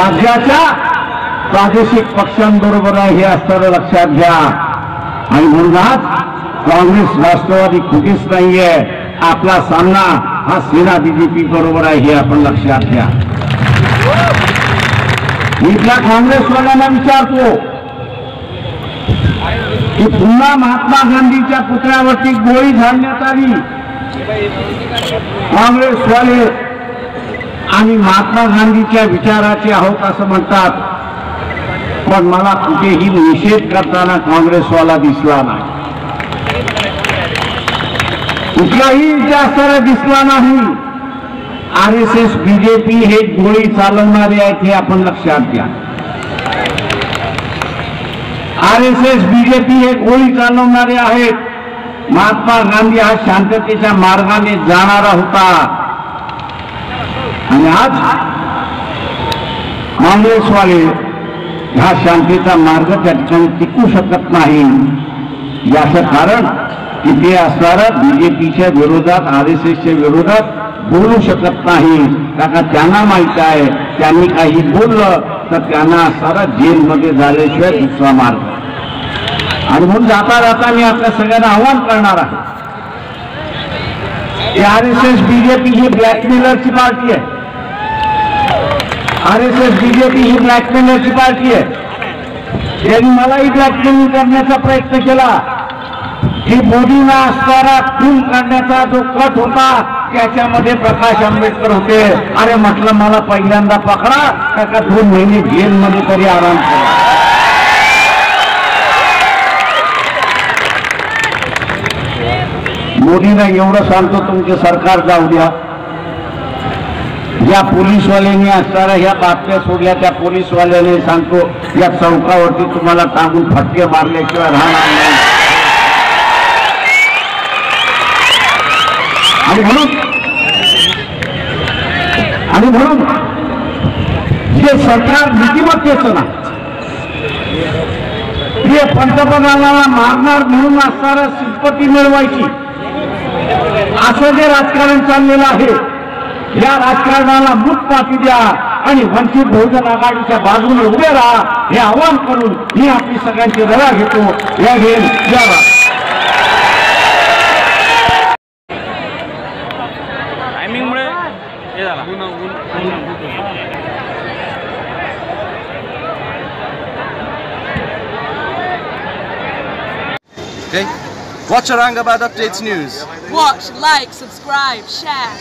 राज्याच्या प्रादेशिक पक्षांबरोबर आहे हे असताना लक्षात घ्या। आणि म्हणूनच काँग्रेस राष्ट्रवादी कुठेच नाहीये, आपला सामना हा सेना बीजेपी बरोबर आहे हे आपण लक्षात घ्या। इथल्या काँग्रेसवाल्यांना विचारतो की पुन्हा महात्मा गांधीच्या पुतळ्यावरती गोळी झाडण्यात आली। काँग्रेसवाले आम्ही महात्मा गांधीच्या विचाराचे आहोत असं म्हणतात, पण मला कुठेही निषेध करताना काँग्रेसवाला दिसला नाही, कुठलाही विचार दिसला नाही। RSS बीजेपी हे गोळी चालवणारे आहेत हे आपण लक्षात घ्या। RSS बीजेपी हे गोळी चालवणारे आहेत। महात्मा गांधी हा शांततेच्या मार्गाने जाणारा होता आणि आज काँग्रेसवाले हा शांतीचा मार्ग त्या ठिकाणी टिकू शकत नाही। याचं कारण की ते असणारं बीजेपीच्या विरोधात RSSच्या विरोधात बोलू शकत नाही, कारण त्यांना माहित आहे त्यांनी काही बोललं तर त्यांना सारा जेलमध्ये झाल्याशिवाय दुसरा मार्ग। आणि म्हणून जाता जाता मी आपल्या सगळ्यांना आव्हान करणार आहे की RSS बीजेपी ही ब्लॅकमेलरची पार्टी आहे। RSS बीजेपी ही ब्लॅकमेलरची पार्टी आहे। त्यांनी मलाही ब्लॅकमेलिंग करण्याचा प्रयत्न केला की मोदींना असणारा खून करण्याचा जो कट होता त्याच्यामध्ये प्रकाश आंबेडकर होते। अरे म्हटलं मला पहिल्यांदा पकडा, का 2 महिने जेलमध्ये तरी आराम करा। मोदींना एवढं सांगतो तुमचे सरकार जाऊ द्या, या पोलीसवाल्यांनी असणाऱ्या ह्या बातम्या सोडल्या त्या पोलीसवाल्याने सांगतो या चौकावरती तुम्हाला टांगून फटके मारल्याशिवाय राहणार नाही। आणि म्हणून जे सरकार नीतिमत्तेचं ना हे पंतप्रधानाला मारणार म्हणून असणारा सिंपती मिळवायची असं जे राजकारण चाललेलं आहे, या राजकारणाला मूक पाठी द्या आणि वंचित बहुजन आघाडीच्या बाजूने उभे राहा हे आवाहन करून मी आपली सगळ्यांची रजा घेतो। या घेऊन यावा। Okay? Watch Aurangabad Updates News. Watch, like, subscribe, share.